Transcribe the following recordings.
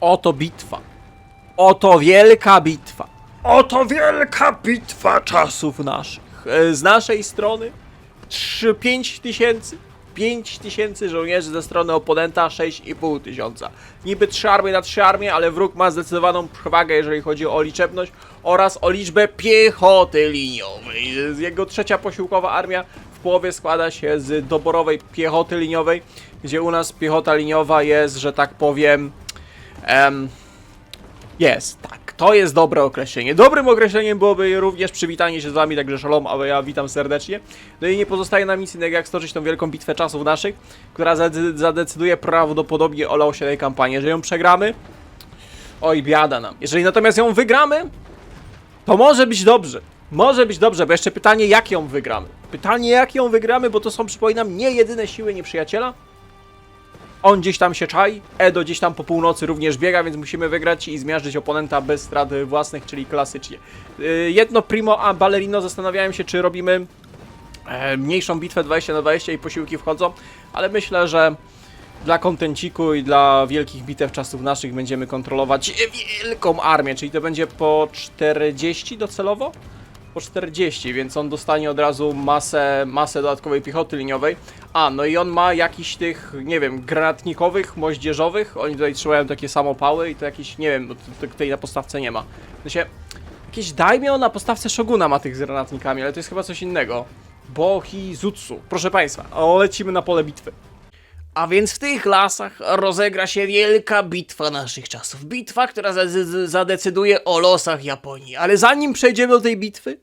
Oto bitwa. Oto wielka bitwa. Oto wielka bitwa czasów naszych. Z naszej strony 5 tysięcy żołnierzy ze strony oponenta 6,5 tysiąca. Niby 3 armie na 3 armie, ale wróg ma zdecydowaną przewagę, jeżeli chodzi o liczebność oraz o liczbę piechoty liniowej. Jego trzecia posiłkowa armia w połowie składa się z doborowej piechoty liniowej, gdzie u nas piechota liniowa jest, że tak powiem... tak, to jest dobre określenie. Dobrym określeniem byłoby również przywitanie się z wami, także szalom, ale ja witam serdecznie. No i nie pozostaje nam nic innego jak stoczyć tą wielką bitwę czasów naszych, która zadecyduje prawdopodobnie o losie tej kampanii. Jeżeli ją przegramy, oj biada nam. Jeżeli natomiast ją wygramy, to może być dobrze. Może być dobrze, bo jeszcze pytanie jak ją wygramy. Pytanie jak ją wygramy, bo to są, przypominam, nie jedyne siły nieprzyjaciela. On gdzieś tam się czai, Edo gdzieś tam po północy również biega, więc musimy wygrać i zmiażdżyć oponenta bez strat własnych, czyli klasycznie. Jedno primo a ballerino, zastanawiałem się, czy robimy mniejszą bitwę 20 na 20 i posiłki wchodzą, ale myślę, że dla kontenciku i dla wielkich bitew czasów naszych będziemy kontrolować wielką armię, czyli to będzie po 40 docelowo? Po 40, więc on dostanie od razu masę dodatkowej piechoty liniowej. A, no i on ma jakiś tych, nie wiem, granatnikowych, moździerzowych. Oni tutaj trzymają takie samopały i to jakiś, nie wiem, tej na postawce nie ma. W sensie, jakieś daimyo na postawce Shoguna ma tych z granatnikami, ale to jest chyba coś innego. Bohizutsu. Proszę państwa, lecimy na pole bitwy. A więc w tych lasach rozegra się wielka bitwa naszych czasów. Bitwa, która zadecyduje o losach Japonii. Ale zanim przejdziemy do tej bitwy,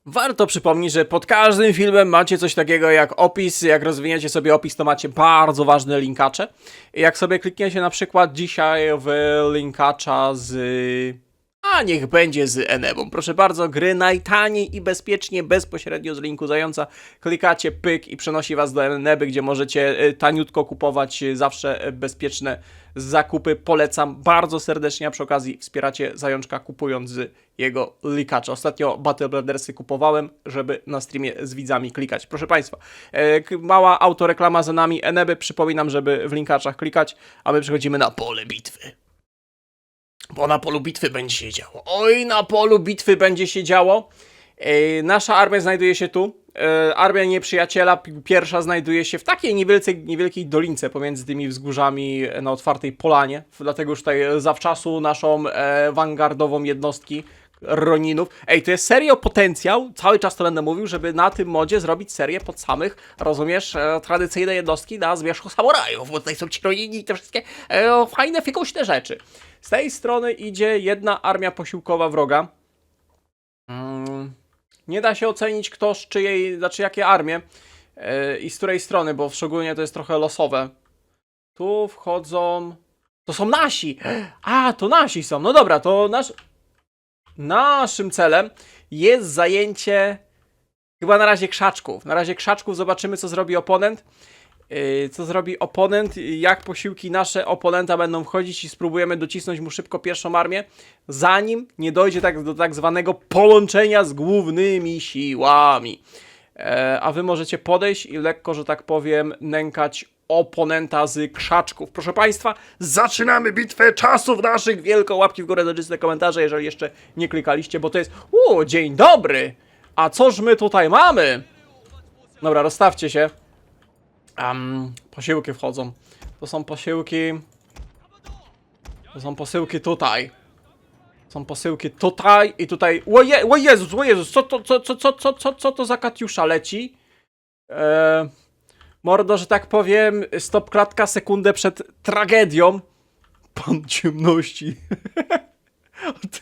warto przypomnieć, że pod każdym filmem macie coś takiego jak opis. Jak rozwiniecie sobie opis, to macie bardzo ważne linkacze. I jak sobie klikniecie na przykład dzisiaj w linkacza z... A niech będzie z Enebą. Proszę bardzo, gry najtaniej i bezpiecznie, bezpośrednio z linku zająca. Klikacie pyk i przenosi was do Eneby, gdzie możecie taniutko kupować zawsze bezpieczne zakupy. Polecam bardzo serdecznie, a przy okazji wspieracie zajączka kupując z jego linkacza. Ostatnio Battle Brothersy kupowałem, żeby na streamie z widzami klikać. Proszę państwa, mała autoreklama za nami Eneby. Przypominam, żeby w linkaczach klikać, a my przechodzimy na pole bitwy. Bo na polu bitwy będzie się działo. Oj, na polu bitwy będzie się działo. Nasza armia znajduje się tu. Armia nieprzyjaciela pierwsza znajduje się w takiej niewielkiej dolince pomiędzy tymi wzgórzami na otwartej polanie. Dlatego już tutaj zawczasu naszą wangardową jednostki Roninów. Ej, to jest serio potencjał, cały czas to będę mówił, żeby na tym modzie zrobić serię pod samych, rozumiesz, tradycyjne jednostki na zmierzchu samurajów, bo tutaj są ci Ronini i te wszystkie fajne, fikuśne rzeczy. Z tej strony idzie jedna armia posiłkowa wroga. Nie da się ocenić kto z czyjej, znaczy jakie armie i z której strony, bo w Shogunie to jest trochę losowe. Tu wchodzą... To są nasi! A, to nasi są, no dobra, to naszym celem jest zajęcie chyba na razie krzaczków. Na razie krzaczków, zobaczymy co zrobi oponent. Jak posiłki nasze oponenta będą wchodzić i spróbujemy docisnąć mu szybko pierwszą armię, zanim nie dojdzie do tak zwanego połączenia z głównymi siłami. A wy możecie podejść i lekko, że tak powiem, nękać oponenta z krzaczków. Proszę państwa, zaczynamy bitwę czasów naszych. Wielką łapki w górę, zaczyste komentarze, jeżeli jeszcze nie klikaliście, bo to jest... dzień dobry! A coż my tutaj mamy? Dobra, rozstawcie się. Posiłki wchodzą. To są posiłki tutaj. Są posyłki tutaj i tutaj. O Jezus, co to za Katiusza leci? Mordo, że tak powiem, stop klatka sekundę przed tragedią. Pan ciemności.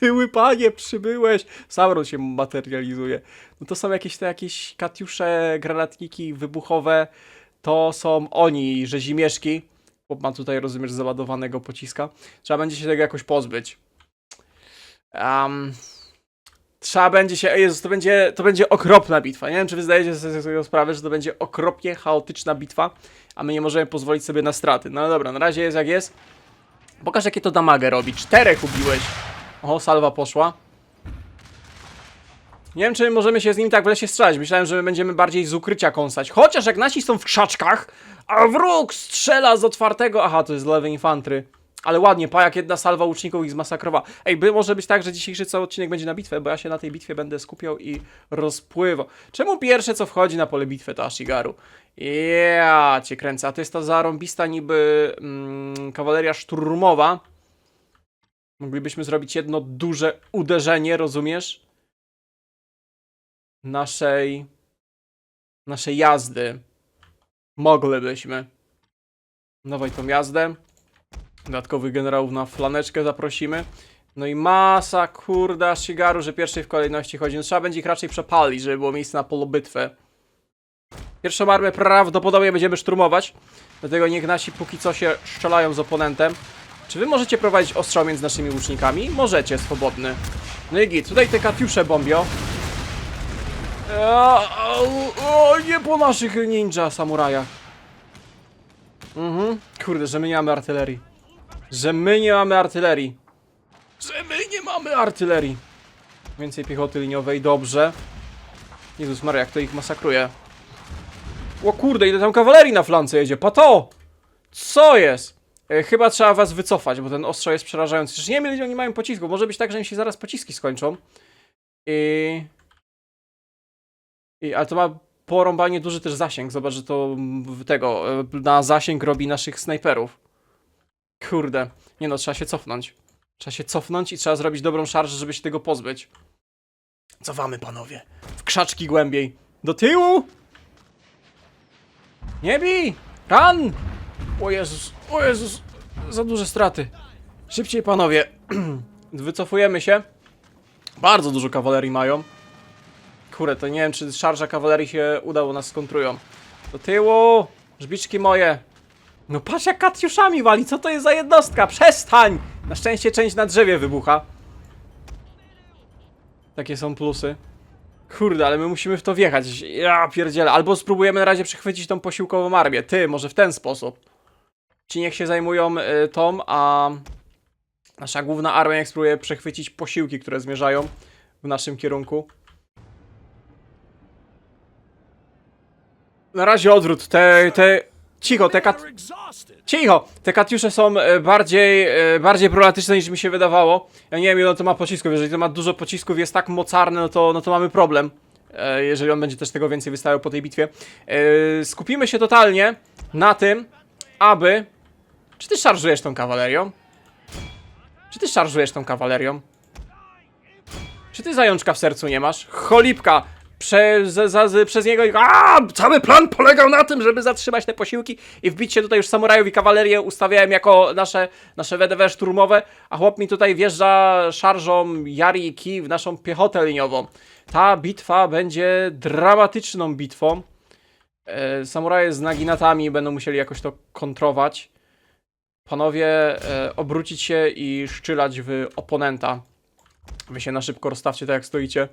Tyły panie, przybyłeś. Sauron się materializuje. No to są jakieś Katiusze, granatniki wybuchowe. To są oni, rzezimieszki. Chłop ma tutaj, rozumiesz, załadowanego pociska. Trzeba będzie się tego jakoś pozbyć. Trzeba będzie się... Jezus, to będzie okropna bitwa. Nie wiem, czy wy zdajecie sobie z tego sprawę, że to będzie okropnie chaotyczna bitwa, a my nie możemy pozwolić sobie na straty. No dobra, na razie jest jak jest. Pokaż, jakie to damage robi. 4 ubiłeś. Oho, salwa poszła. Nie wiem, czy możemy się z nim tak w lesie strzelać. Myślałem, że my będziemy bardziej z ukrycia kąsać. Chociaż jak nasi są w krzaczkach, a wróg strzela z otwartego... Aha, to jest lewy infantry. Ale ładnie, pa jak jedna salwa łuczników ich zmasakrowała. Ej, może być tak, że dzisiejszy cały odcinek będzie na bitwę, bo ja się na tej bitwie będę skupiał i rozpływał. Czemu pierwsze co wchodzi na pole bitwy to Ashigaru? Ja cię kręcę, a to jest ta zarąbista niby kawaleria szturmowa. Moglibyśmy zrobić jedno duże uderzenie, rozumiesz? Naszej jazdy. Moglibyśmy. Dawaj tą jazdę. Dodatkowych generałów na flaneczkę zaprosimy. No i masa, kurde, Ashigaru, że pierwszej w kolejności chodzi. No trzeba będzie ich raczej przepalić, żeby było miejsce na polu bitwy. Pierwszą armię prawdopodobnie będziemy szturmować. Dlatego niech nasi póki co się strzelają z oponentem. Czy wy możecie prowadzić ostrzał między naszymi łucznikami? Możecie, swobodny. No i git, tutaj te katiusze bombio. Nie po naszych ninja samurajach. Kurde, że my nie mamy artylerii. Że my nie mamy artylerii. Więcej piechoty liniowej, dobrze. Jezus Maria, jak to ich masakruje. O kurde, ile tam kawalerii na flance jedzie, pato! Co jest? Chyba trzeba was wycofać, bo ten ostrzał jest przerażający. Przecież nie wiem, ile oni mają pocisków. Może być tak, że im się zaraz pociski skończą. Ale to ma porąbanie duży też zasięg. Zobacz, że to na zasięg robi naszych snajperów. Kurde. Nie no, trzeba się cofnąć. Trzeba się cofnąć i trzeba zrobić dobrą szarżę, żeby się tego pozbyć. Cofamy, panowie. W krzaczki głębiej. Do tyłu! Nie bij! Run! O Jezus, o Jezus. Za duże straty. Szybciej, panowie. Wycofujemy się. Bardzo dużo kawalerii mają. Kurde, to nie wiem, czy szarża kawalerii się uda, bo nas skontrują. Do tyłu! Żbiczki moje. No patrz, jak katiuszami wali, co to jest za jednostka? Przestań! Na szczęście część na drzewie wybucha. Takie są plusy. Kurde, ale my musimy w to wjechać. Ja pierdzielę. Albo spróbujemy na razie przechwycić tą posiłkową armię. Ty, może w ten sposób. Ci niech się zajmują tą, a nasza główna armia niech spróbuje przechwycić posiłki, które zmierzają w naszym kierunku. Na razie odwrót. Cicho, Cicho! Te katiusze są bardziej problematyczne niż mi się wydawało. Ja nie wiem, ile to ma pocisków. Jeżeli to ma dużo pocisków, jest tak mocarne, no to mamy problem. Jeżeli on będzie też tego więcej wystawiał po tej bitwie. Skupimy się totalnie na tym, aby... Czy ty szarżujesz tą kawalerią? Czy ty zajączka w sercu nie masz? Cholipka! Przez niego... Cały plan polegał na tym, żeby zatrzymać te posiłki i wbić się tutaj już samurajów i kawalerię ustawiałem jako nasze WDW szturmowe, a chłop mi tutaj wjeżdża szarżą Yari i Ki w naszą piechotę liniową. Ta bitwa będzie dramatyczną bitwą. Samuraje z naginatami będą musieli jakoś to kontrować. Panowie, obrócić się i szczylać w oponenta. Wy się na szybko rozstawcie tak jak stoicie.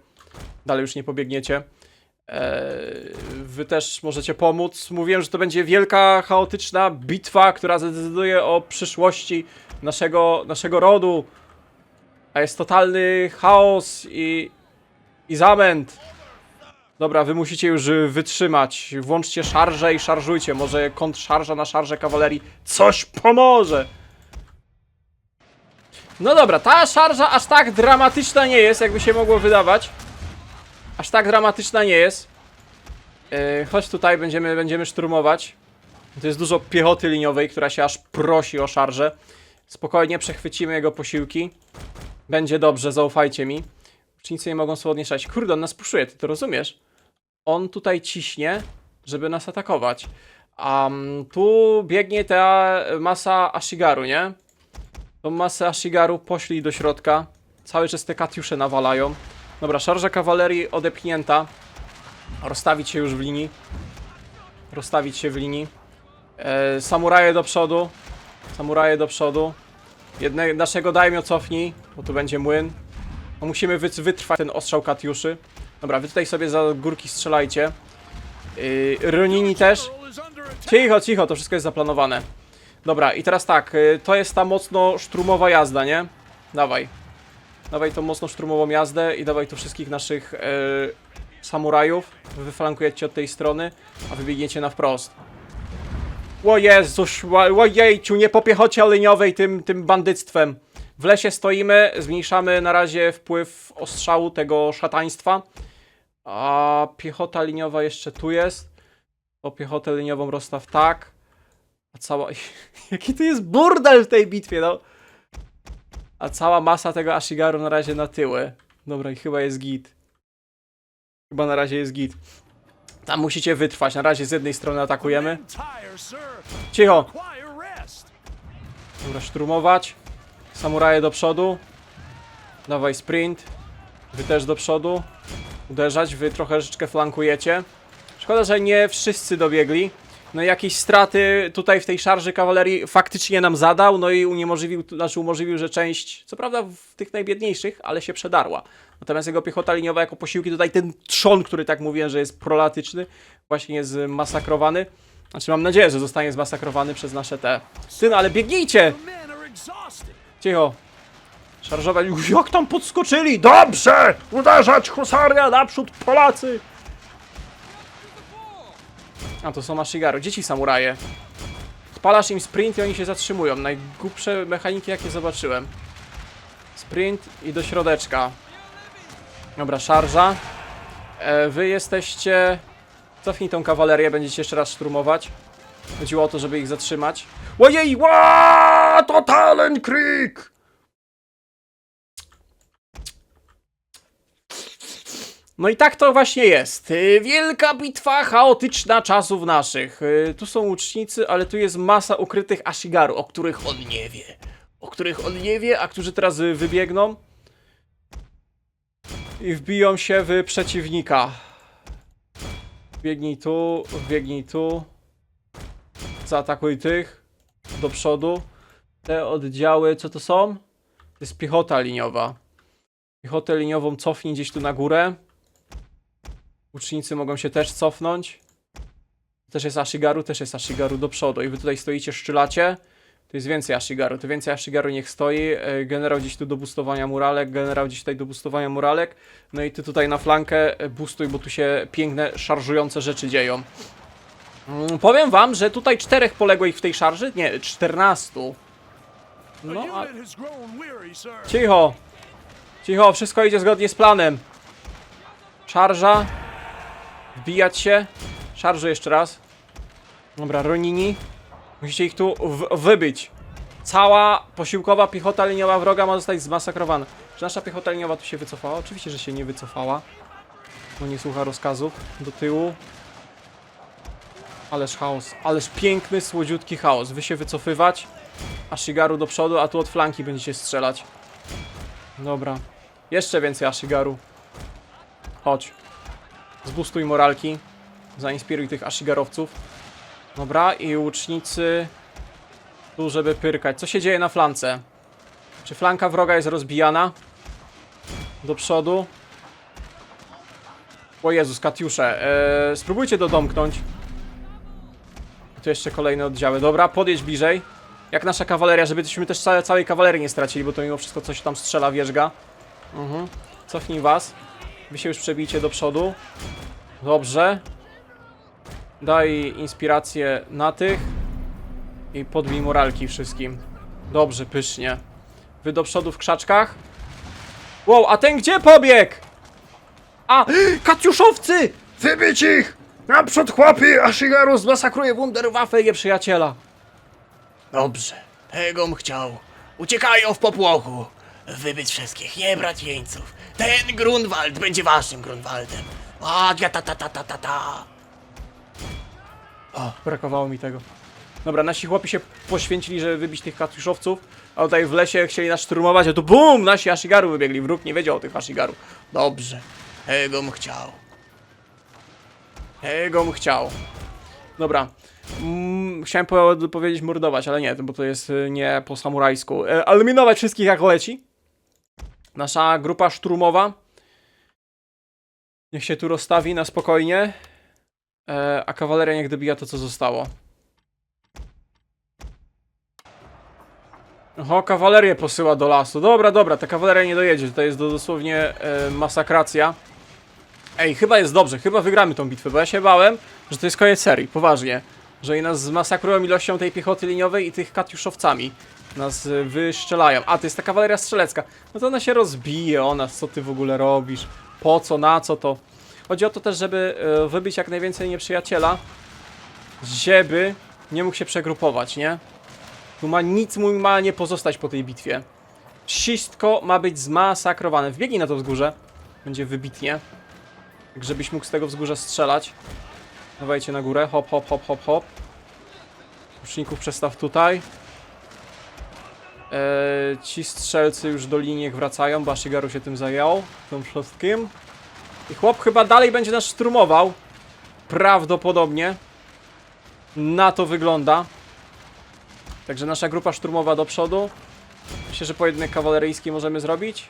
Dalej już nie pobiegniecie. Wy też możecie pomóc. Mówiłem, że to będzie wielka, chaotyczna bitwa, która zdecyduje o przyszłości naszego rodu. A jest totalny chaos i zamęt. Dobra, wy musicie już wytrzymać. Włączcie szarżę i szarżujcie. Może kontrszarża na szarżę kawalerii coś pomoże. No dobra, ta szarża aż tak dramatyczna nie jest, jakby się mogło wydawać. Aż tak dramatyczna nie jest. Chodź tutaj, będziemy szturmować. To jest dużo piechoty liniowej, która się aż prosi o szarżę. Spokojnie przechwycimy jego posiłki. Będzie dobrze, zaufajcie mi. Ucznicy nie mogą swobodnie strzelać. Kurde, on nas puszuje, ty to rozumiesz? On tutaj ciśnie, żeby nas atakować. Tu biegnie ta masa Ashigaru, nie? Tą masę Ashigaru poszli do środka. Cały czas te katiusze nawalają. Dobra, szarża kawalerii odepchnięta. Rozstawić się już w linii. Samuraje do przodu. Naszego daimyo cofnij, bo tu będzie młyn. No musimy wytrwać ten ostrzał katiuszy. Dobra, wy tutaj sobie za górki strzelajcie. Ronini też. Cicho, to wszystko jest zaplanowane. Dobra, i teraz tak, to jest ta mocno szturmowa jazda, nie? Dawaj tą mocno szturmową jazdę i dawaj tu wszystkich naszych samurajów. Wyflankujecie od tej strony, a wybiegniecie na wprost. O Jezus, ojejciu, nie po piechocie liniowej tym bandyctwem. W lesie stoimy, zmniejszamy na razie wpływ ostrzału tego szataństwa. A piechota liniowa jeszcze tu jest. O piechotę liniową rozstaw tak. A cała... Jaki to jest burdel w tej bitwie, no. A cała masa tego Ashigaru na razie na tyły. Dobra, i chyba jest git. Chyba na razie jest git. Tam musicie wytrwać. Na razie z jednej strony atakujemy. Cicho. Dobra, szturmować. Samuraje do przodu. Dawaj sprint. Wy też do przodu. Uderzać. Wy troszeczkę flankujecie. Szkoda, że nie wszyscy dobiegli. No i jakieś straty tutaj w tej szarży kawalerii faktycznie nam zadał. No i umożliwił, że część, co prawda w tych najbiedniejszych, ale się przedarła. Natomiast jego piechota liniowa jako posiłki, tutaj ten trzon, który tak mówiłem, że jest prolatyczny, właśnie jest zmasakrowany. Znaczy mam nadzieję, że zostanie zmasakrowany przez nasze te... Syn, ale biegnijcie! Cicho. Szarżować. Jak tam podskoczyli! Dobrze! Uderzać husaria! Naprzód Polacy! A to są Ashigaru. Dzieci samuraje. Spalasz im sprint i oni się zatrzymują. Najgłupsze mechaniki jakie zobaczyłem. Sprint i do środeczka. Dobra, szarża. Wy jesteście... Cofnij tą kawalerię, będziecie jeszcze raz szturmować. Chodziło o to, żeby ich zatrzymać. Ojej! Ła! Totalen Krieg! No i tak to właśnie jest. Wielka bitwa chaotyczna czasów naszych. Tu są łucznicy, ale tu jest masa ukrytych Ashigaru, o których on nie wie. O których on nie wie, a którzy teraz wybiegną i wbiją się w przeciwnika. Biegnij tu. Zaatakuj tych. Do przodu. Te oddziały, co to są? To jest piechota liniowa. Piechotę liniową cofnij gdzieś tu na górę. Łucznicy mogą się też cofnąć. Też jest Ashigaru do przodu. I wy tutaj stoicie, szczylacie. To jest więcej Ashigaru. To więcej Ashigaru niech stoi. Generał gdzieś tu do boostowania muralek. Generał gdzieś tutaj do boostowania muralek. No i ty tutaj na flankę boostuj, bo tu się piękne, szarżujące rzeczy dzieją. Powiem wam, że tutaj 4 poległo ich w tej szarży. Nie, 14. No, a... Cicho. Cicho, wszystko idzie zgodnie z planem. Szarża. Wbijać się. Szarżę jeszcze raz. Dobra, Ronini. Musicie ich tu wybić. Cała posiłkowa piechota liniowa wroga ma zostać zmasakrowana. Czy nasza piechota liniowa tu się wycofała? Oczywiście, że się nie wycofała. Bo nie słucha rozkazów. Do tyłu. Ależ chaos. Ależ piękny, słodziutki chaos. Wy się wycofywać. Ashigaru do przodu, a tu od flanki będziecie strzelać. Dobra. Jeszcze więcej Ashigaru. Chodź. Zbustuj moralki. Zainspiruj tych Ashigarowców. Dobra, i łucznicy tu, żeby pyrkać. Co się dzieje na flance? Czy flanka wroga jest rozbijana? Do przodu. O Jezus, Katiusze. Spróbujcie dodomknąć. Tu jeszcze kolejne oddziały. Dobra, podjedź bliżej. Jak nasza kawaleria, żebyśmy też całej kawalerii nie stracili, bo to mimo wszystko coś tam strzela wierzga. Cofnij was. Wy się już przebijcie do przodu. Dobrze. Daj inspirację na tych. I podbij moralki wszystkim. Dobrze, pysznie. Wy do przodu w krzaczkach. Wow, a ten gdzie pobiegł? A, Katiuszowcy! Wybić ich! Naprzód chłopi! Ashigaru zmasakruje Wunderwaffe i przyjaciela. Dobrze, tegom chciał. Uciekają w popłochu. Wybyć wszystkich, nie brać jeńców. Ten Grunwald będzie waszym Grunwaldem. A, ta. O, brakowało mi tego. Dobra, nasi chłopi się poświęcili, żeby wybić tych katiuszowców. A tutaj w lesie chcieli nas szturmować, a tu BUM! Nasi Ashigaru wybiegli. Wróg nie wiedział o tych Ashigaru. Dobrze, tegom chciał. Tegom chciał. Dobra. Chciałem powiedzieć mordować, ale nie, bo to jest nie po samurajsku. Eliminować wszystkich jak leci. Nasza grupa szturmowa. Niech się tu rozstawi na spokojnie. A kawaleria niech dobija to, co zostało. Oho, kawalerię posyła do lasu. Dobra, ta kawaleria nie dojedzie. To jest dosłownie masakracja. Ej, chyba jest dobrze, chyba wygramy tą bitwę, bo ja się bałem, że to jest koniec serii, poważnie. Że oni nas zmasakrują ilością tej piechoty liniowej i tych katiuszowcami. Nas wyszczelają. A, to jest ta kawaleria strzelecka. No to ona się rozbije o nas, co ty w ogóle robisz? Po co, na co to? Chodzi o to też, żeby wybić jak najwięcej nieprzyjaciela, żeby nie mógł się przegrupować, nie? Tu ma nic mu ma nie pozostać po tej bitwie. Wszystko ma być zmasakrowane. Wbiegnij na to wzgórze. Będzie wybitnie. Tak żebyś mógł z tego wzgórza strzelać. Dawajcie na górę. Hop, hop, hop, hop, hop. Łuczników przestaw tutaj. Ci strzelcy już do linii wracają, bo Ashigaru się tym zajął. Tym wszystkim. I chłop chyba dalej będzie nas szturmował. Prawdopodobnie. Na to wygląda. Także nasza grupa szturmowa do przodu. Myślę, że pojedynek kawaleryjski możemy zrobić.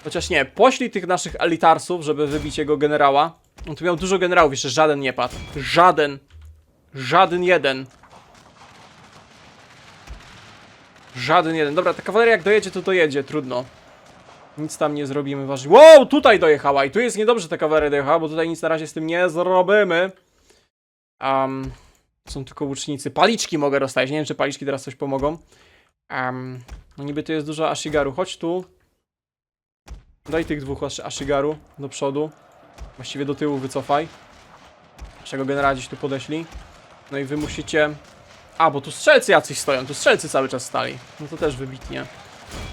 Chociaż nie, poślij tych naszych elitarsów, żeby wybić jego generała. On tu miał dużo generałów, jeszcze żaden nie padł. Żaden. Żaden jeden. Żaden jeden. Dobra, ta kawaleria jak dojedzie, to dojedzie, trudno. Nic tam nie zrobimy, ważne. Wow, tutaj dojechała i tu jest niedobrze ta kawaleria dojechała, bo tutaj nic na razie z tym nie zrobimy. Są tylko łucznicy. Paliczki mogę rozstawić, nie wiem czy paliczki teraz coś pomogą. No niby tu jest dużo Ashigaru, chodź tu. Daj tych dwóch Ashigaru do przodu. Właściwie do tyłu wycofaj. Naszego generała gdzieś tu podeślij. No i wy musicie... A, bo tu strzelcy jacyś stoją, tu strzelcy cały czas stali. No to też wybitnie.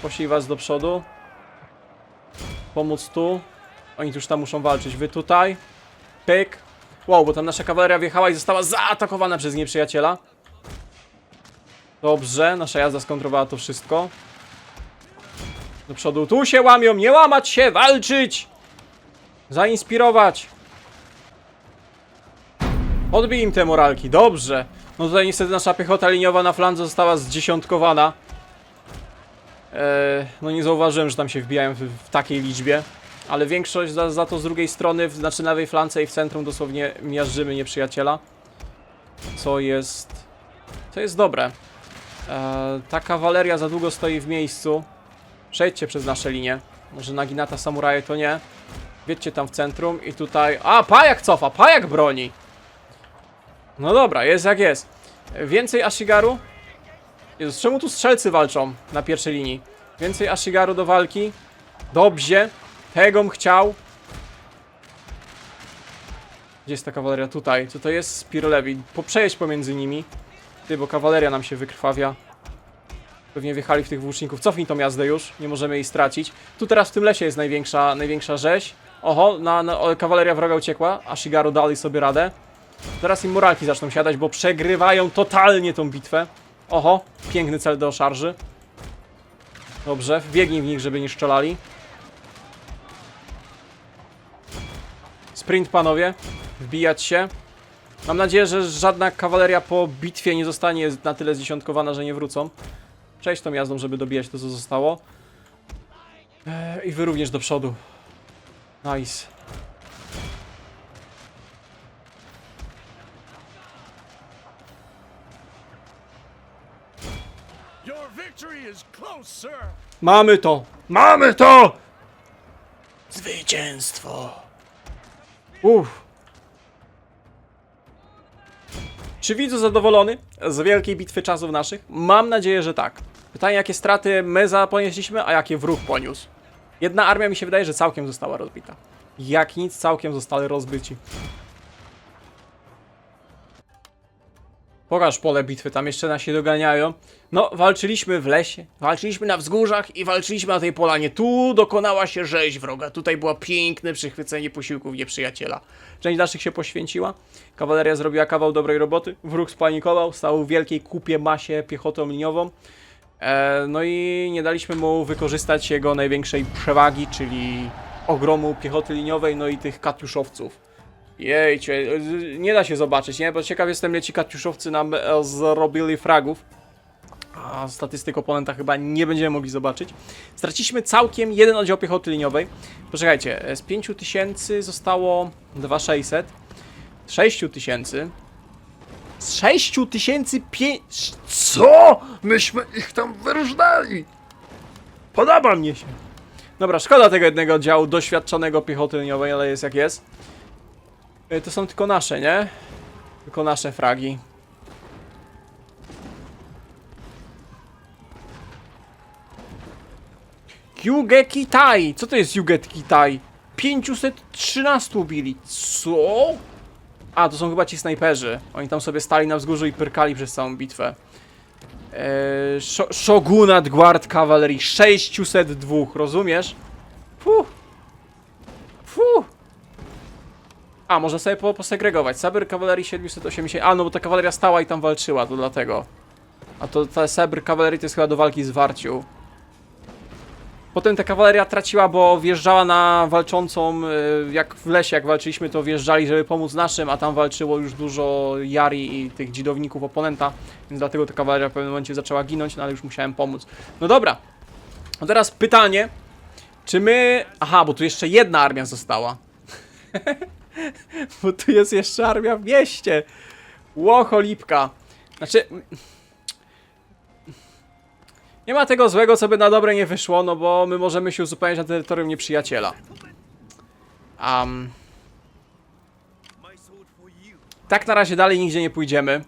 Poślij was do przodu. Pomóc tu. Oni tu już tam muszą walczyć. Wy tutaj. Pyk. Wow, bo tam nasza kawaleria wjechała i została zaatakowana przez nieprzyjaciela. Dobrze, nasza jazda skontrowała to wszystko. Do przodu. Tu się łamią, nie łamać się, walczyć! Zainspirować. Odbij im te moralki, dobrze. No tutaj niestety nasza piechota liniowa na flandze została zdziesiątkowana. No nie zauważyłem, że tam się wbijają w takiej liczbie. Ale większość za to z drugiej strony, znaczy na lewej flance i w centrum dosłownie miażdżymy nieprzyjaciela. Co jest dobre. Ta kawaleria za długo stoi w miejscu. Przejdźcie przez nasze linie. Może Naginata Samuraje to nie. Wiedźcie tam w centrum i tutaj... A, pajak cofa, pajak broni. No dobra, jest jak jest. Więcej Ashigaru. Jezus, czemu tu strzelcy walczą na pierwszej linii? Więcej Ashigaru do walki. Dobrze. Tegom chciał. Gdzie jest ta kawaleria? Tutaj. Co to jest? Spirolewi. Przejedź pomiędzy nimi. Ty, bo kawaleria nam się wykrwawia. Pewnie wjechali w tych włóczników. Cofnij tą jazdę już. Nie możemy jej stracić. Tu teraz w tym lesie jest największa rzeź. Oho, kawaleria wroga uciekła. Ashigaru dali sobie radę. Teraz im moralki zaczną siadać, bo przegrywają totalnie tą bitwę. Oho, piękny cel do szarży. Dobrze, wbiegnij w nich, żeby nie strzelali. Sprint, panowie. Wbijać się. Mam nadzieję, że żadna kawaleria po bitwie nie zostanie na tyle zdziesiątkowana, że nie wrócą. Przejdź tą jazdą, żeby dobijać to, co zostało. I wy również do przodu. Nice. Mamy to! Mamy to! Zwycięstwo! Czy widzu zadowolony z wielkiej bitwy czasów naszych? Mam nadzieję, że tak. Pytanie, jakie straty my ponieśliśmy, a jakie wróg poniósł. Jedna armia mi się wydaje, że całkiem została rozbita. Jak nic, całkiem zostali rozbyci. Pokaż pole bitwy, tam jeszcze nasi doganiają. No, walczyliśmy w lesie, walczyliśmy na wzgórzach i walczyliśmy na tej polanie. Tu dokonała się rzeź wroga. Tutaj było piękne przychwycenie posiłków nieprzyjaciela. Część naszych się poświęciła. Kawaleria zrobiła kawał dobrej roboty. Wróg spanikował, stał w wielkiej kupie masie piechotą liniową. No i nie daliśmy mu wykorzystać jego największej przewagi, czyli ogromu piechoty liniowej, no i tych katiuszowców. Jejcie, nie da się zobaczyć, nie? Bo ciekaw jestem, ile ci katiuszowcy nam zrobili fragów. A statystyk oponenta chyba nie będziemy mogli zobaczyć. Straciliśmy całkiem jeden oddział piechoty liniowej. Poczekajcie, z 5000 zostało 2600. 6000. Z 6000 Co? Myśmy ich tam wyrżnęli. Podoba mnie się. Dobra, szkoda tego jednego oddziału doświadczonego piechoty liniowej, ale jest jak jest. To są tylko nasze, nie? Tylko nasze fragi. Yugeki Tai! Co to jest Yugeki Tai? 513 ubili. Co? A, to są chyba ci snajperzy. Oni tam sobie stali na wzgórzu i pyrkali przez całą bitwę. Shogunat Guard Cavalry 602, rozumiesz? Fuh. Fuh. A, można sobie posegregować. Saber Cavalry 780. A, no bo ta kawaleria stała i tam walczyła, to dlatego. A to ta Saber Cavalry to jest chyba do walki z Warciu. Potem ta kawaleria traciła, bo wjeżdżała na walczącą, jak w lesie, jak walczyliśmy, to wjeżdżali, żeby pomóc naszym, a tam walczyło już dużo Jari i tych dzidowników oponenta, więc dlatego ta kawaleria w pewnym momencie zaczęła ginąć, no ale już musiałem pomóc. No dobra, no teraz pytanie, czy my... Aha, bo tu jeszcze jedna armia została. Bo tu jest jeszcze armia w mieście. Ło, znaczy... Nie ma tego złego, co by na dobre nie wyszło, no bo my możemy się uzupełniać na terytorium nieprzyjaciela. Tak na razie dalej nigdzie nie pójdziemy.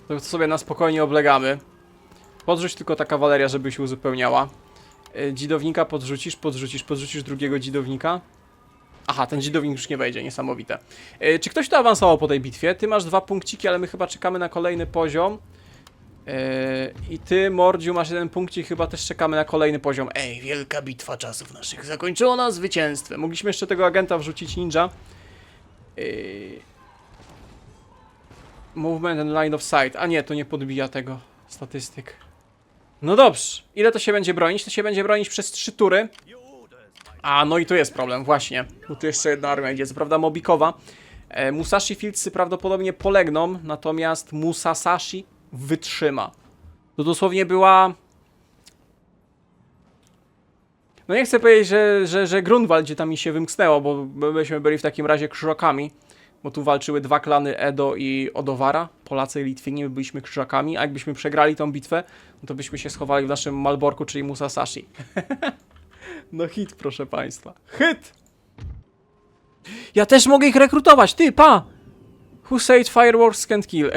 To sobie na spokojnie oblegamy. Podrzuć tylko ta kawaleria, żeby się uzupełniała. Dzidownika podrzucisz drugiego dzidownika. Aha, ten dzidownik już nie wejdzie, niesamowite. Czy ktoś tu awansował po tej bitwie? Ty masz 2 punkciki, ale my chyba czekamy na kolejny poziom. I ty, Mordziu, masz 1 punkcik, chyba też czekamy na kolejny poziom. Ej, wielka bitwa czasów naszych zakończona zwycięstwem. Mogliśmy jeszcze tego agenta wrzucić ninja. Movement and line of sight. A nie, to nie podbija tego statystyk. No dobrze. Ile to się będzie bronić? To się będzie bronić przez 3 tury. A, no i tu jest problem, właśnie. Bo tu jeszcze jedna armia idzie, co prawda mobikowa. Musashi Fieldsy prawdopodobnie polegną, natomiast Musasashi wytrzyma. To dosłownie była... No nie chcę powiedzieć, że Grunwald gdzie tam mi się wymknęło, bo byśmy byli w takim razie krzyżakami, bo tu walczyły 2 klany Edo i Odowara, Polacy i Litwini, my byliśmy krzyżakami, a jakbyśmy przegrali tą bitwę, no to byśmy się schowali w naszym Malborku, czyli Musasashi. No hit, proszę państwa. Hit! Ja też mogę ich rekrutować, ty, pa! Who said fireworks can't kill?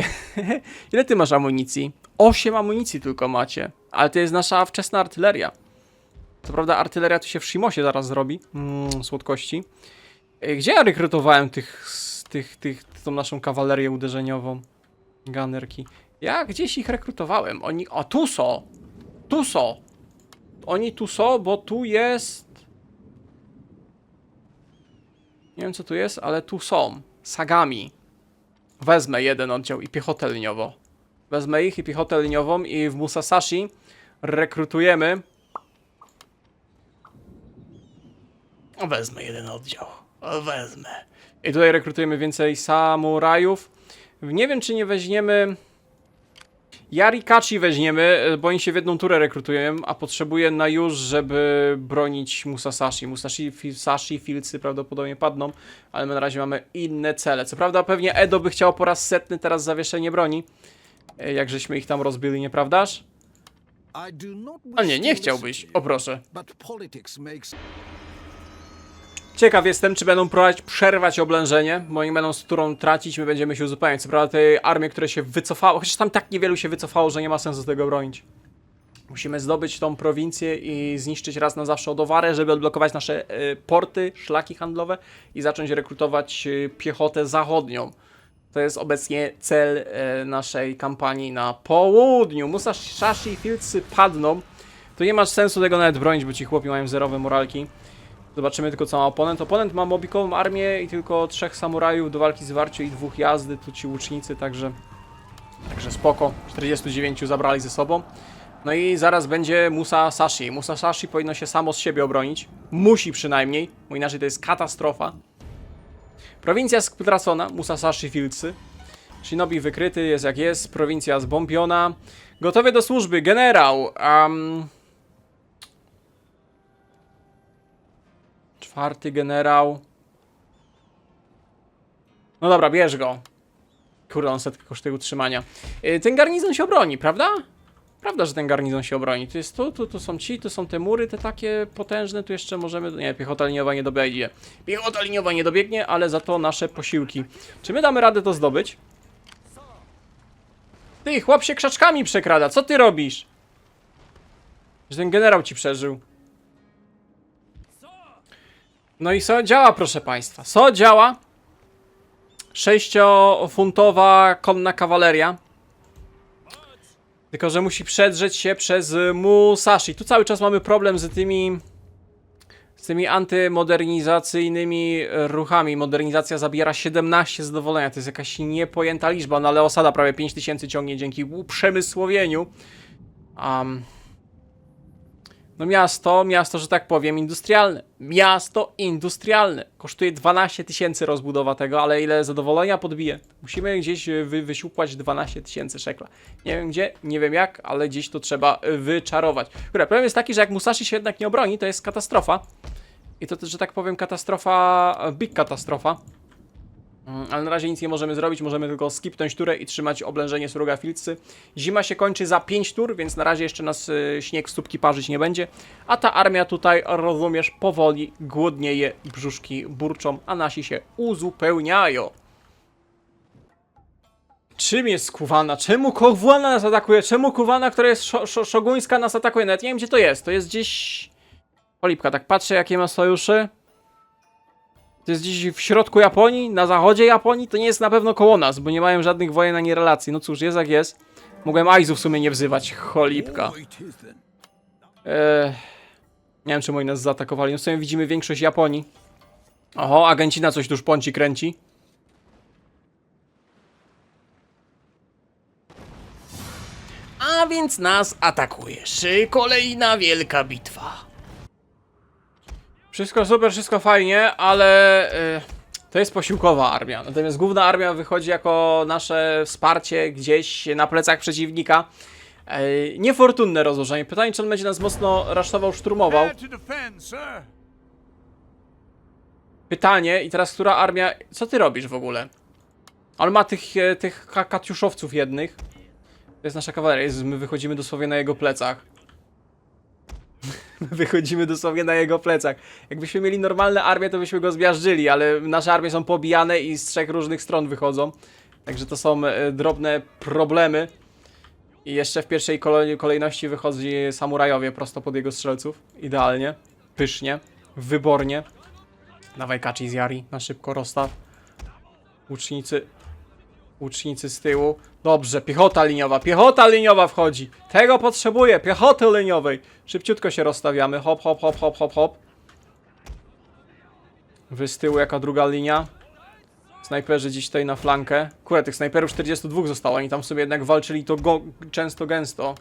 Ile ty masz amunicji? 8 amunicji tylko macie. Ale to jest nasza wczesna artyleria. Co prawda artyleria tu się w Shimosie zaraz zrobi. Słodkości. Gdzie ja rekrutowałem tą naszą kawalerię uderzeniową? Gunnerki. Ja gdzieś ich rekrutowałem. Oni... O, tu są! Tu są! Oni tu są, bo tu jest... Nie wiem co tu jest, ale tu są. Sagami. Wezmę jeden oddział i piechotę liniową. Wezmę ich i piechotę liniową i w Musasashi rekrutujemy. Wezmę jeden oddział. Wezmę. I tutaj rekrutujemy więcej samurajów. Nie wiem, czy nie weźmiemy... Yarikachi weźmiemy, bo oni się w jedną turę rekrutują, a potrzebuję na już, żeby bronić Musasashi. Musashi Fieldsy prawdopodobnie padną, ale my na razie mamy inne cele. Co prawda pewnie Edo by chciał po raz 100 teraz zawieszenie broni, jak żeśmy ich tam rozbili, nieprawdaż? A nie, nie chciałbyś, o proszę. Ciekaw jestem, czy będą próbować przerwać oblężenie, bo oni będą z którą tracić, my będziemy się uzupełniać. Co prawda tej armii, które się wycofało, chociaż tam tak niewielu się wycofało, że nie ma sensu tego bronić. Musimy zdobyć tą prowincję i zniszczyć raz na zawsze Odowarę, żeby odblokować nasze porty, szlaki handlowe i zacząć rekrutować piechotę zachodnią. To jest obecnie cel naszej kampanii na południu. Musashi Fieldsy padną. To nie ma sensu tego nawet bronić, bo ci chłopi mają zerowe moralki. Zobaczymy tylko co ma oponent. Oponent ma mobikową armię i tylko 3 samurajów do walki z Warciu i 2 jazdy. Tu ci łucznicy, także spoko. 49 zabrali ze sobą. No i zaraz będzie Musasashi. Musasashi powinno się samo z siebie obronić. Musi przynajmniej, bo inaczej to jest katastrofa. Prowincja stracona, Musasashi Fieldsy. Shinobi wykryty, jest jak jest. Prowincja zbombiona. Gotowy do służby, generał. 4. generał. No dobra, bierz go. Kurde, on setkę kosztuje utrzymania. Ten garnizon się obroni, prawda? Prawda, że ten garnizon się obroni. Tu jest tu są ci, tu są te mury, te takie potężne, tu jeszcze możemy... Nie, piechota liniowa nie dobiegnie. Piechota liniowa nie dobiegnie, ale za to nasze posiłki. Czy my damy radę to zdobyć? Ty, chłop się krzaczkami przekrada, co ty robisz? Że ten generał ci przeżył. No i co działa, proszę państwa? Co działa? 6-funtowa konna kawaleria. Tylko że musi przedrzeć się przez Musashi. Tu cały czas mamy problem z tymi antymodernizacyjnymi ruchami. Modernizacja zabiera 17 zadowolenia. To jest jakaś niepojęta liczba, no ale osada prawie 5000 ciągnie dzięki uprzemysłowieniu. No miasto, że tak powiem, industrialne. Miasto industrialne. Kosztuje 12 000 rozbudowa tego, ale ile zadowolenia podbije? Musimy gdzieś wysiłpać 12 000 szekla. Nie wiem gdzie, nie wiem jak, ale gdzieś to trzeba wyczarować. Problem jest taki, że jak Musashi się jednak nie obroni, to jest katastrofa. I to, że tak powiem, katastrofa, big katastrofa. Ale na razie nic nie możemy zrobić, możemy tylko skipnąć turę i trzymać oblężenie Surugafilscy. Zima się kończy za 5 tur, więc na razie jeszcze nas śnieg stópki parzyć nie będzie. A ta armia tutaj, rozumiesz, powoli głodnieje, brzuszki burczą, a nasi się uzupełniają. Czym jest Kuwana? Czemu Kuwana nas atakuje? Czemu Kuwana, która jest szoguńska, nas atakuje? Nawet nie wiem gdzie to jest. To jest gdzieś... Polipka, tak patrzę jakie ma sojuszy. To jest gdzieś w środku Japonii, na zachodzie Japonii, to nie jest na pewno koło nas, bo nie mają żadnych wojen ani relacji. No cóż, jest jak jest. Mogłem Aizu w sumie nie wzywać, cholipka. Nie wiem, czemu oni nas zaatakowali. No w sumie widzimy większość Japonii. Oho, agencina coś tu szponci kręci. A więc nas atakujesz. Kolejna wielka bitwa. Wszystko super, wszystko fajnie, ale to jest posiłkowa armia. Natomiast główna armia wychodzi jako nasze wsparcie gdzieś na plecach przeciwnika. Niefortunne rozłożenie. Pytanie, czy on będzie nas mocno rasztował, szturmował. Pytanie, i teraz która armia... Co ty robisz w ogóle? On ma tych katiuszowców jednych. To jest nasza kawaleria. My wychodzimy dosłownie na jego plecach. Wychodzimy dosłownie na jego plecach. Jakbyśmy mieli normalne armię, to byśmy go zmiażdżyli, ale nasze armie są pobijane i z 3 różnych stron wychodzą. Także to są drobne problemy. I jeszcze w pierwszej kolejności wychodzi samurajowie prosto pod jego strzelców. Idealnie, pysznie, wybornie. Dawaj Kachi z Yari, na szybko rozstaw. Łucznicy z tyłu. Dobrze, piechota liniowa wchodzi. Tego potrzebuję, piechoty liniowej. Szybciutko się rozstawiamy, hop, hop, hop, hop, hop, hop. Wy z tyłu jaka druga linia. Snajperzy gdzieś tutaj na flankę. Kurde, tych snajperów 42 zostało, oni tam sobie jednak walczyli to często gęsto.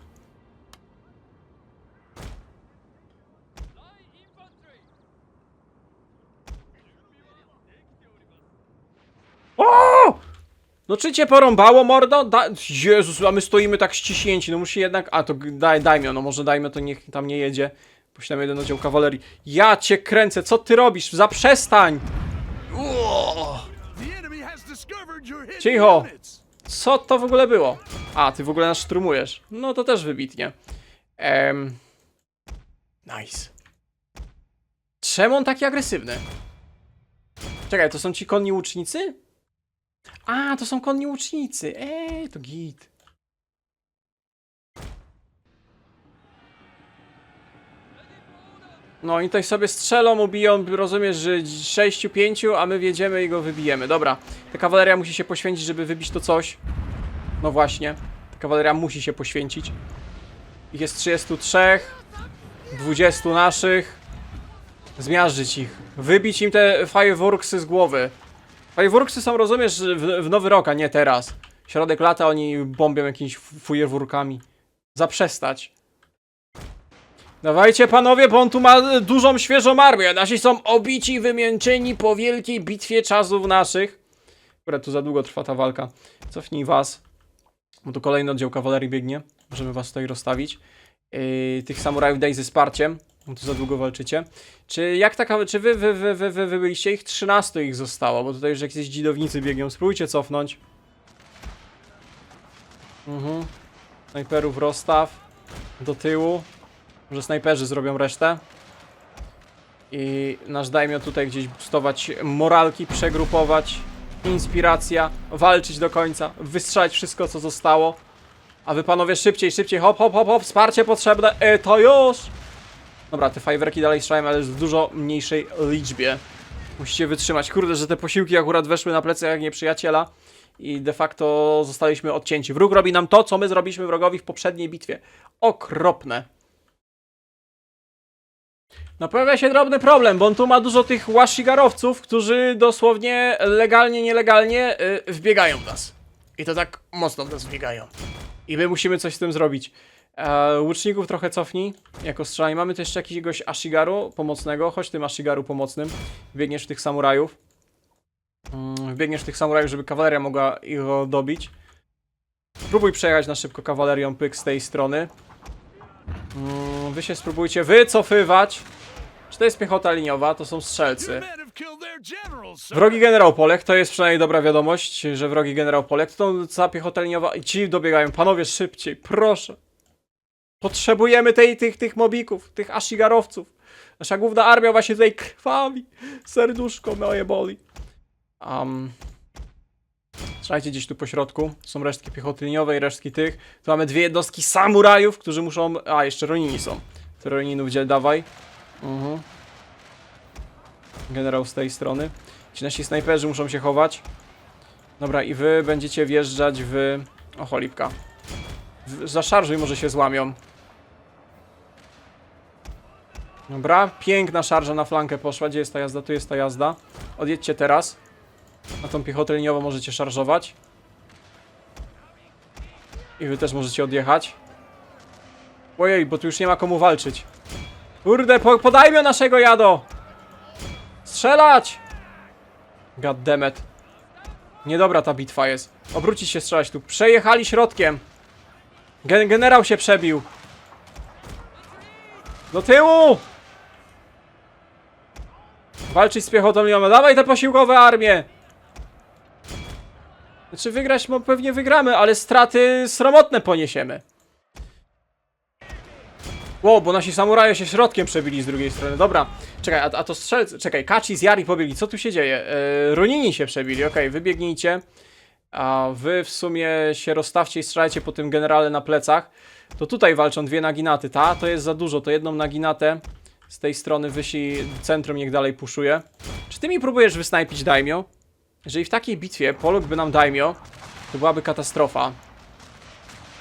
O! No czy cię porąbało, mordo? Jezus, a my stoimy tak ściśnięci, no musi jednak... A, to dajmy, no może dajmy, to niech tam nie jedzie. Poślemy jeden oddział kawalerii. Ja cię kręcę, co ty robisz? Zaprzestań! Cicho! Co to w ogóle było? A, ty w ogóle nas szturmujesz. No to też wybitnie. Nice. Czemu on taki agresywny? Czekaj, to są ci konni łucznicy? A, to są konni łucznicy. To git. No i tutaj sobie strzelą, ubiją, rozumiesz, że 6-5, a my wjedziemy i go wybijemy. Dobra, ta kawaleria musi się poświęcić, żeby wybić to coś. No właśnie, ta kawaleria musi się poświęcić. Ich jest 33, 20 naszych. Zmiażdżyć ich. Wybić im te fireworksy z głowy. Fireworksy są, rozumiesz, w nowy rok, a nie teraz. Środek lata oni bombią jakimiś fireworkami. Zaprzestać. Dawajcie panowie, bo on tu ma dużą, świeżą armię. Nasi są obici, wymięczeni po wielkiej bitwie czasów naszych. Które tu za długo trwa ta walka. Cofnij was. Bo tu kolejny oddział kawalerii biegnie. Możemy was tutaj rozstawić. Tych samurajów daj ze wsparciem. Bo tu za długo walczycie. Czy wy byliście ich? 13 ich zostało, bo tutaj już jakieś dzidownicy biegną. Spróbujcie cofnąć. Snajperów rozstaw. do tyłu. Może snajperzy zrobią resztę. I nasz daimio tutaj gdzieś boostować moralki, przegrupować. Inspiracja, walczyć do końca, wystrzałać wszystko co zostało. A wy panowie szybciej, szybciej, hop, hop, hop, hop, wsparcie potrzebne, to już! Dobra, te fajerwerki dalej strzelają, ale w dużo mniejszej liczbie. Musicie wytrzymać. Kurde, że te posiłki akurat weszły na plecy jak nieprzyjaciela. I de facto zostaliśmy odcięci. Wróg robi nam to, co my zrobiliśmy wrogowi w poprzedniej bitwie. Okropne. No pojawia się drobny problem, bo on tu ma dużo tych łashigarowców, którzy dosłownie legalnie, nielegalnie wbiegają w nas. I to tak mocno w nas wbiegają. I my musimy coś z tym zrobić. Łuczników trochę cofnij, jako strzelanie. Mamy tu jeszcze jakiegoś Ashigaru pomocnego. Chodź tym Ashigaru pomocnym. Wbiegniesz w tych samurajów. Wbiegniesz w tych samurajów, żeby kawaleria mogła ich dobić. Spróbuj przejechać na szybko kawalerią, pyk z tej strony. Wy się spróbujcie wycofywać. Czy to jest piechota liniowa? To są strzelcy. Wrogi generał Polek, to jest przynajmniej dobra wiadomość, że wrogi generał Polek. To cała piechota liniowa i ci dobiegają. Panowie, szybciej, proszę. Potrzebujemy tych mobików, tych ashigarowców. Nasza główna armia właśnie tutaj krwawi. Serduszko moje boli. Strzelajcie gdzieś tu po środku. Są resztki piechoty liniowej, resztki tych. Tu mamy dwie jednostki samurajów, którzy muszą... A, jeszcze Ronini są. Te Roninów gdzie dawaj. Generał z tej strony. Ci nasi snajperzy muszą się chować. Dobra, i wy będziecie wjeżdżać w... O, cholipka. Zaszarżuj, może się złamią. Dobra, piękna szarża na flankę poszła. Gdzie jest ta jazda? Tu jest ta jazda. Odjedźcie teraz. Na tą piechotę liniową możecie szarżować. I wy też możecie odjechać. Ojej, bo tu już nie ma komu walczyć. Kurde, podajmy naszego jado! Strzelać! Goddammit. Niedobra ta bitwa jest. Obrócić się, strzelać tu. Przejechali środkiem. Generał się przebił. Do tyłu! Walczyć z piechotą liniową. Dawaj te posiłkowe armie! Znaczy wygrać, no pewnie wygramy, ale straty sromotne poniesiemy. Wow, bo nasi samuraje się środkiem przebili z drugiej strony. Dobra, czekaj, a to strzelcy... Czekaj, Kaci z Yari pobiegli. Co tu się dzieje? Ronini się przebili, okej, wybiegnijcie. A wy w sumie się rozstawcie i strzelajcie po tym generale na plecach. To tutaj walczą dwie naginaty, to jest za dużo. To jedną naginatę z tej strony wysi centrum, niech dalej puszuje. Czy ty mi próbujesz wysnajpić daimio? Jeżeli w takiej bitwie Polok by nam daimio, to byłaby katastrofa.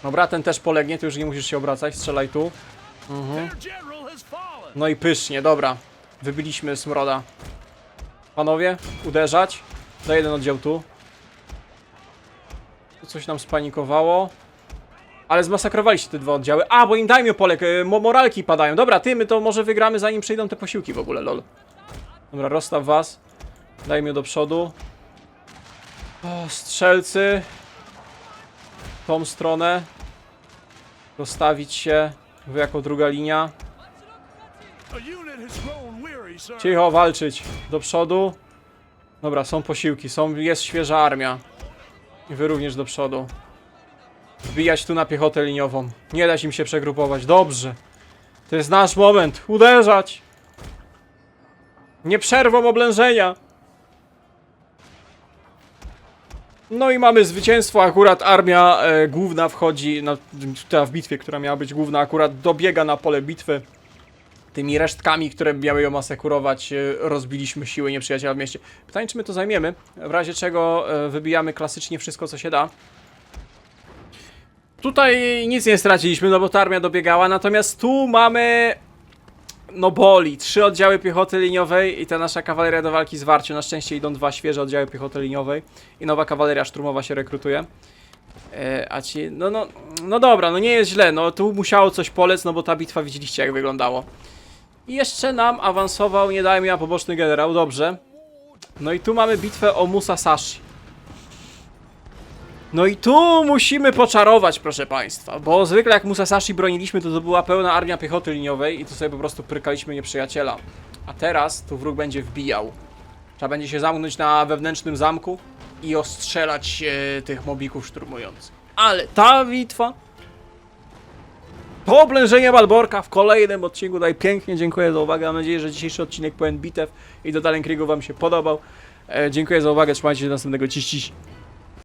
Dobra, ten też polegnie, ty już nie musisz się obracać, strzelaj tu. No i pysznie, dobra. Wybiliśmy smroda. Panowie, uderzać. Za jeden oddział tu. Tu coś nam spanikowało. Ale zmasakrowaliście te dwa oddziały. A, bo im daimio Polek, moralki padają. Dobra, ty, my to może wygramy zanim przyjdą te posiłki w ogóle, lol. Dobra, rozstaw was. Daimio do przodu. O, strzelcy. Tą stronę. Rozstawić się. Wy jako druga linia. Cicho, walczyć. Do przodu. Dobra, są posiłki, jest świeża armia. I wy również do przodu. Wbijać tu na piechotę liniową. Nie dać im się przegrupować. Dobrze. To jest nasz moment. Uderzać. Nie przerwą oblężenia. No i mamy zwycięstwo. Akurat armia główna wchodzi w bitwie, która miała być główna. Akurat dobiega na pole bitwy. Tymi resztkami, które miały ją asekurować, rozbiliśmy siły nieprzyjaciela w mieście. Pytanie, czy my to zajmiemy? W razie czego wybijamy klasycznie wszystko, co się da. Tutaj nic nie straciliśmy, no bo ta armia dobiegała. Natomiast tu mamy... No boli. 3 oddziały piechoty liniowej i ta nasza kawaleria do walki z Warcią. Na szczęście idą 2 świeże oddziały piechoty liniowej. I nowa kawaleria szturmowa się rekrutuje. A ci... No dobra, no nie jest źle. No tu musiało coś polec, no bo ta bitwa widzieliście jak wyglądało. I jeszcze nam awansował, nie dałem ja poboczny generał, dobrze. No i tu mamy bitwę o Musasashi. No i tu musimy poczarować, proszę państwa. Bo zwykle jak Musasashi broniliśmy, to była pełna armia piechoty liniowej i tu sobie po prostu prykaliśmy nieprzyjaciela. A teraz tu wróg będzie wbijał. Trzeba będzie się zamknąć na wewnętrznym zamku i ostrzelać tych mobików szturmujących. Ale ta bitwa... To oblężenie Malborka w kolejnym odcinku. Tutaj pięknie dziękuję za uwagę. Mam nadzieję, że dzisiejszy odcinek pełen bitew i do Dalenkriegu wam się podobał. Dziękuję za uwagę, trzymajcie się do następnego. Ciś.